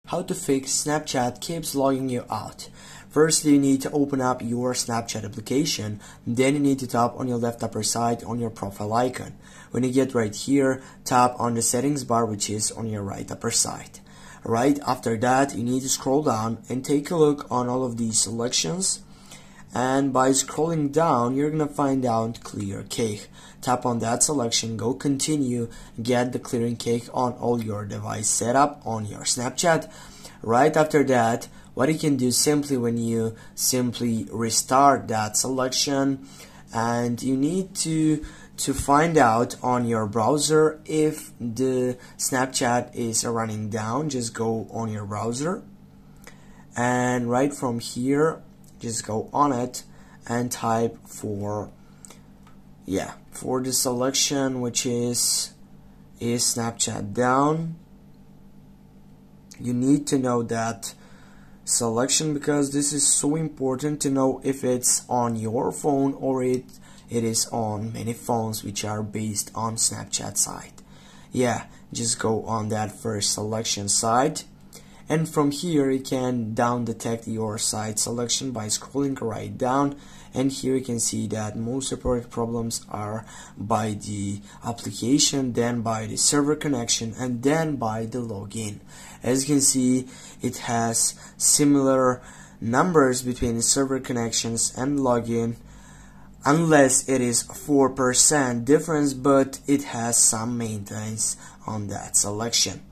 How to fix Snapchat keeps logging you out. Firstly, you need to open up your Snapchat application. Then you need to tap on your left upper side on your profile icon. When you get right here, tap on the settings bar, which is on your right upper side. Right after that, you need to scroll down and take a look on all of these selections. And by scrolling down, you're gonna find out clear cake. Tap on that selection, go continue, get the clearing cake on all your device setup on your Snapchat. Right after that, what you can do simply when you simply restart that selection, and you need to find out on your browser if the Snapchat is running down. Just go on your browser, and right from here, just go on it and type for the selection, which is Snapchat down. You need to know that selection because this is so important to know if it's on your phone or it is on many phones which are based on Snapchat site. Just go on that first selection site, and from here you can down detect your site selection by scrolling right down, and here you can see that most reported problems are by the application, then by the server connection, and then by the login. As you can see, it has similar numbers between the server connections and login, unless it is 4% difference, but it has some maintenance on that selection.